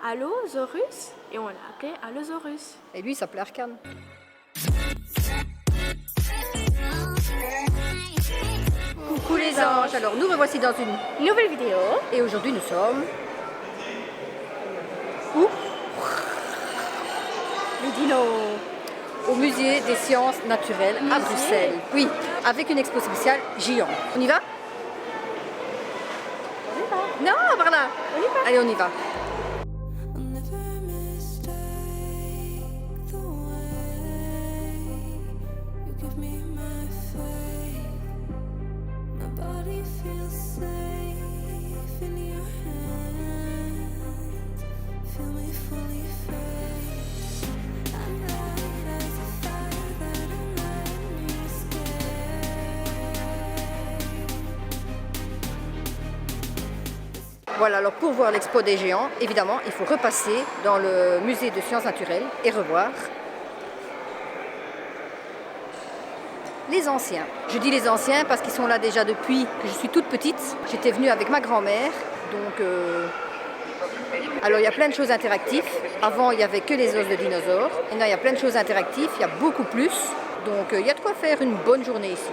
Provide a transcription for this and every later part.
Allosaurus et on l'a appelé Allosaurus. Et lui, il s'appelait Arcane. Coucou les anges. Alors nous revoici dans une Nouvelle vidéo. et aujourd'hui nous sommes où? Les dinos. Au musée des sciences naturelles à Bruxelles. Oui, avec une expo spéciale géant. On y va? On y va. Non, par là. On y va. Allez, on y va. Voilà, alors pour voir l'expo des géants, évidemment, il faut repasser dans le musée de sciences naturelles et revoir les anciens. Je dis les anciens parce qu'ils sont là déjà depuis que je suis toute petite. J'étais venue avec ma grand-mère, donc... Alors il y a plein de choses interactives. Avant, il n'y avait que les os de dinosaures. Maintenant, il y a plein de choses interactives, il y a beaucoup plus. Donc il y a de quoi faire une bonne journée ici.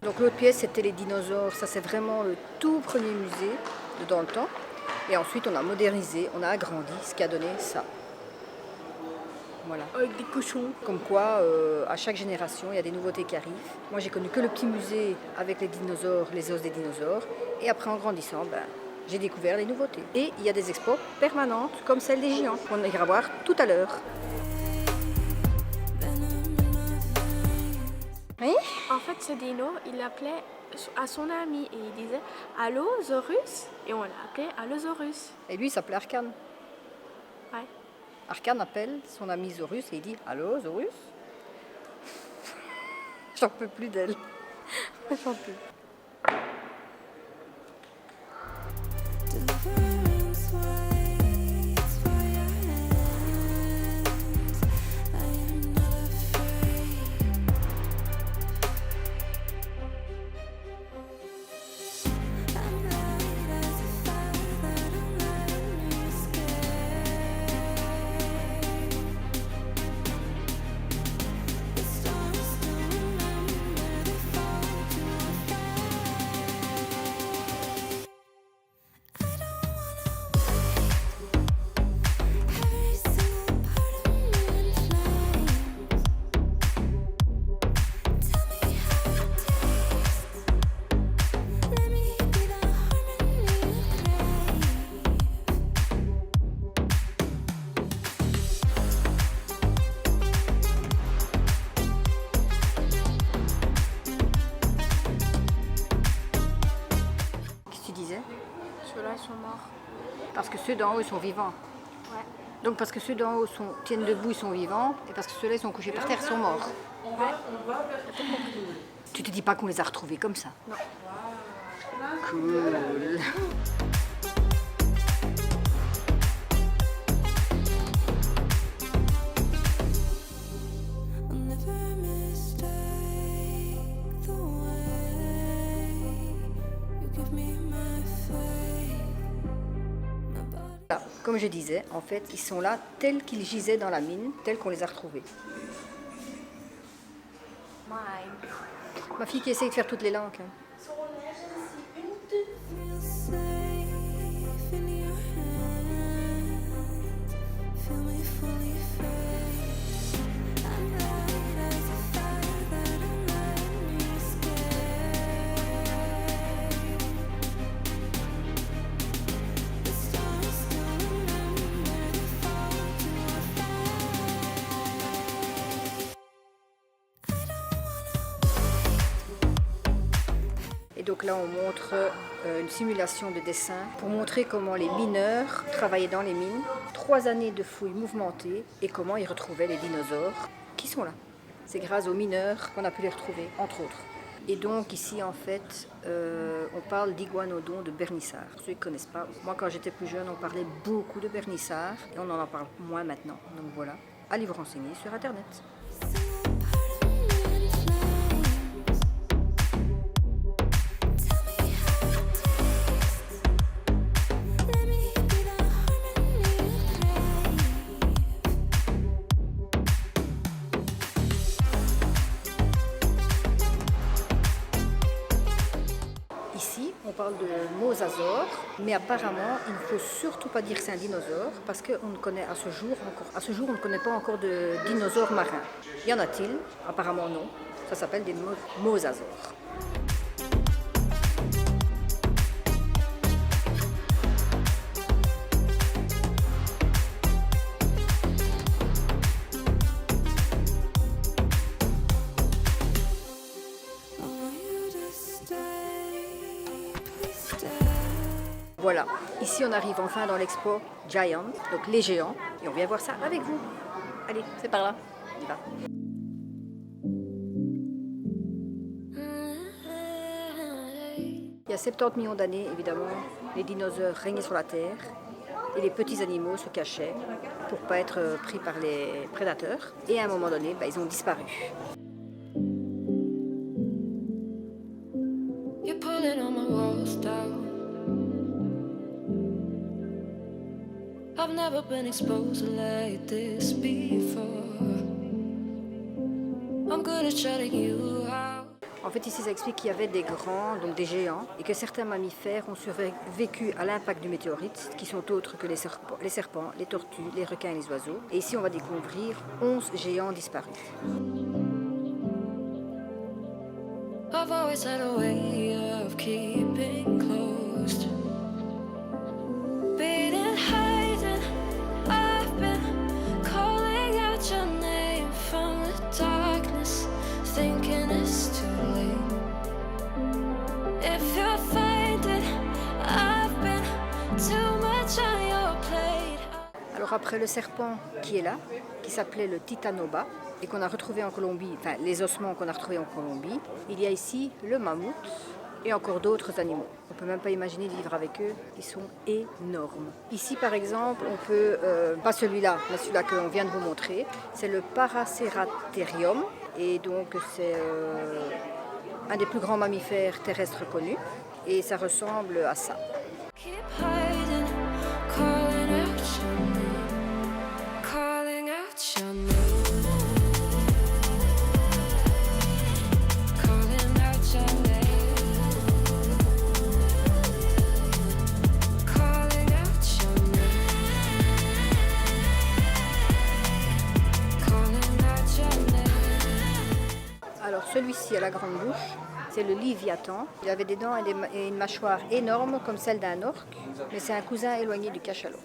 Donc l'autre pièce, c'était les dinosaures. Ça, c'est vraiment le tout premier musée de dans le temps. Et ensuite, on a modernisé, on a agrandi, ce qui a donné ça. Voilà. Avec des cochons. Comme quoi, à chaque génération, il y a des nouveautés qui arrivent. Moi, j'ai connu que le petit musée avec les dinosaures, les os des dinosaures. Et après, en grandissant, j'ai découvert les nouveautés. Et il y a des expos permanentes, comme celle des géants, qu'on ira voir tout à l'heure. Oui? En fait, ce dino, il appelait à son ami et il disait Allosaurus et on l'a appelé Allosaurus. Et lui, il s'appelait Arcane. Ouais. Arcane appelle son ami Zorus et il dit « Allô, Zorus ?» J'en peux plus d'elle. J'en peux. Ceux-là sont morts. Parce que ceux d'en haut, ils sont vivants. Ouais. Donc parce que ceux d'en haut tiennent debout, ils sont vivants. Et parce que ceux-là, ils sont couchés par terre, ils sont morts. Ouais. Tu te dis pas qu'on les a retrouvés comme ça? Non. Cool. Comme je disais, en fait, ils sont là tels qu'ils gisaient dans la mine, tels qu'on les a retrouvés. Ma fille qui essaye de faire toutes les langues. Et donc là, on montre une simulation de dessin pour montrer comment les mineurs travaillaient dans les mines, 3 années de fouilles mouvementées et comment ils retrouvaient les dinosaures qui sont là. C'est grâce aux mineurs qu'on a pu les retrouver, entre autres. Et donc ici, en fait, on parle d'iguanodon de Bernissart. Pour ceux qui ne connaissent pas, moi quand j'étais plus jeune, on parlait beaucoup de Bernissart et on en parle moins maintenant. Donc voilà, allez vous renseigner sur Internet. Ici, on parle de mosasaure, mais apparemment, il ne faut surtout pas dire que c'est un dinosaure, parce qu'on ne connaît à ce jour, on ne connaît pas encore de dinosaures marins. Y en a-t-il? Apparemment non. Ça s'appelle des mosasaures. Voilà, ici on arrive enfin dans l'expo Giant, donc les géants, et on vient voir ça avec vous. Allez, c'est par là, on y va. Il y a 70 millions d'années, évidemment, les dinosaures régnaient sur la Terre et les petits animaux se cachaient pour ne pas être pris par les prédateurs. Et à un moment donné, ils ont disparu. I've never been exposed like this before. I'm good at shutting you out. En fait, ici, ça explique qu'il y avait des grands, donc des géants, et que certains mammifères ont survécu à l'impact du météorite, qui sont autres que les serpents, les tortues, les requins et les oiseaux. Et ici, on va découvrir 11 géants disparus. I've always had a way of keeping close. Beating hiding, I've been calling out your name from the darkness, thinking it's too late. If you find it, I've been too much on your plate. Alors après le serpent qui est là, qui s'appelait le Titanoba, et qu'on a retrouvé en Colombie, enfin les ossements qu'on a retrouvés en Colombie, il y a ici le mammouth et encore d'autres animaux. On ne peut même pas imaginer de vivre avec eux, ils sont énormes. Ici par exemple, on peut, pas celui-là, mais celui-là qu'on vient de vous montrer, c'est le Paraceratherium, et donc c'est un des plus grands mammifères terrestres connus, et ça ressemble à ça. Keep hiding, calling out your name, calling out your name. Alors celui-ci à la grande bouche, c'est le Léviathan. Il avait des dents et une mâchoire énorme comme celle d'un orque, mais c'est un cousin éloigné du cachalot.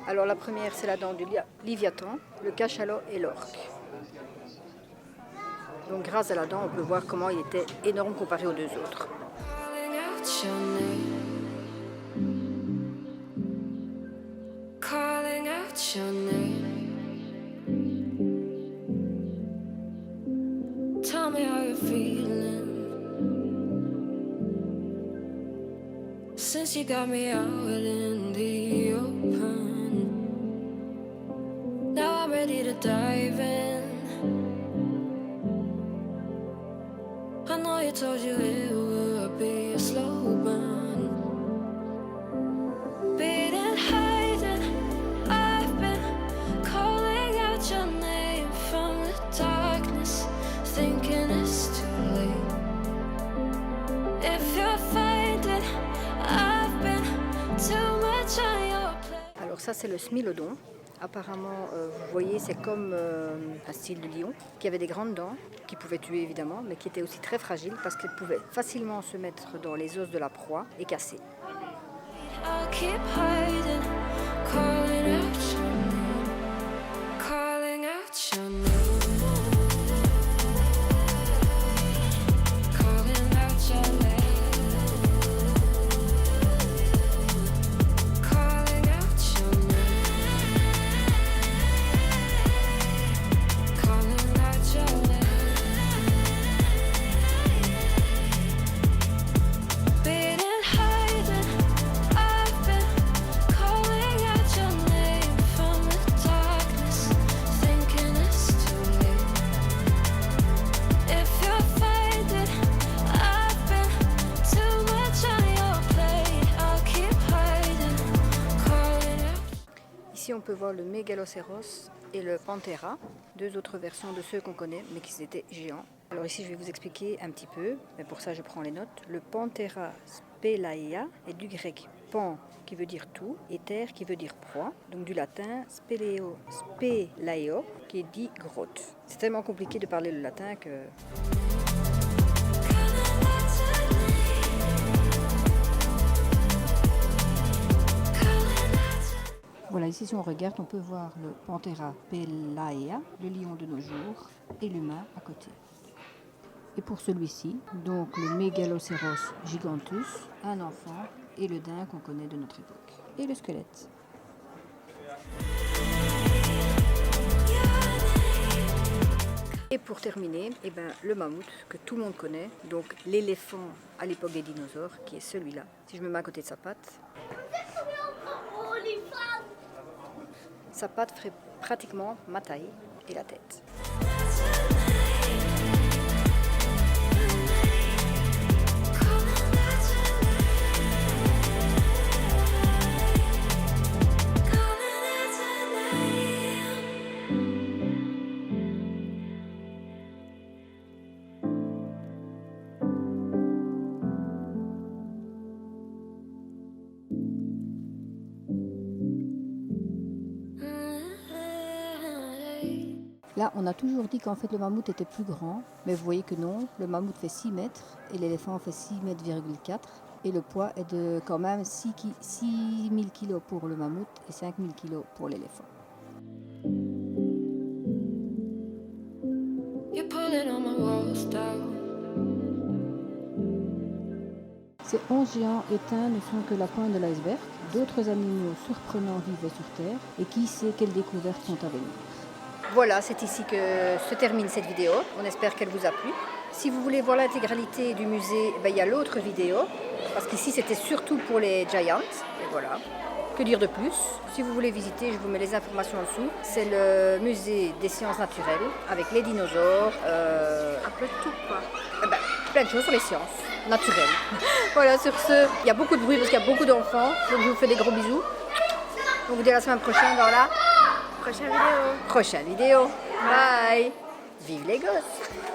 Alors la première, c'est la dent du Léviathan, le cachalot et l'orque. Donc grâce à la dent, on peut voir comment il était énorme comparé aux deux autres. Tell me how you're feeling since you got me out in the open. Now I'm ready to dive in. I know you told you it would be a slow burn. Beating, hiding, I've been calling out your name from the darkness, thinking it's too late. If you find it, I've been too much ça c'est le smilodon. Apparemment, vous voyez, c'est comme un style de lion qui avait des grandes dents, qui pouvait tuer évidemment, mais qui était aussi très fragile parce qu'il pouvait facilement se mettre dans les os de la proie et casser. I'll keep hiding, calling out your name, calling out your name, calling out your name, calling out your name, calling out your name, been hiding. I've been calling out your name from the darkness, thinking it's too late. If you're faded, I've been too much on your plate. I'll keep hiding, calling out. Ici, on peut voir le Mégalocéros et le Panthera, deux autres versions de ceux qu'on connaît, mais qui étaient géants. Alors ici, je vais vous expliquer un petit peu, mais pour ça, je prends les notes. Le Panthera spelaea est du grec pan, qui veut dire tout, et terre, qui veut dire proie. Donc du latin spelaeo, qui dit grotte. C'est tellement compliqué de parler le latin que... Voilà, ici si on regarde, on peut voir le Panthera spelaea, le lion de nos jours, et l'humain à côté. Et pour celui-ci, donc le Mégalocéros gigantus, un enfant, et le daim qu'on connaît de notre époque. Et le squelette. Et pour terminer, le mammouth que tout le monde connaît, donc l'éléphant à l'époque des dinosaures, qui est celui-là. Si je me mets à côté de sa patte, sa patte ferait pratiquement ma taille et la tête. Là, on a toujours dit qu'en fait le mammouth était plus grand, mais vous voyez que non, le mammouth fait 6 mètres et l'éléphant fait 6,4 mètres et le poids est de quand même 6 000 kg pour le mammouth et 5 000 kg pour l'éléphant. You're pulling on my walls down. Ces 11 géants éteints ne sont que la pointe de l'iceberg. D'autres animaux surprenants vivaient sur Terre et qui sait quelles découvertes sont à venir. Voilà, c'est ici que se termine cette vidéo. On espère qu'elle vous a plu. Si vous voulez voir l'intégralité du musée, il y a l'autre vidéo. Parce qu'ici, c'était surtout pour les giants. Et voilà. Que dire de plus? Si vous voulez visiter, je vous mets les informations en dessous. C'est le musée des sciences naturelles avec les dinosaures. Un peu de tout, quoi. Plein de choses sur les sciences naturelles. Voilà, sur ce, il y a beaucoup de bruit parce qu'il y a beaucoup d'enfants. Donc je vous fais des gros bisous. On vous dit à la semaine prochaine dans la Prochaine vidéo. prochaine vidéo. Bye. Vive les gosses.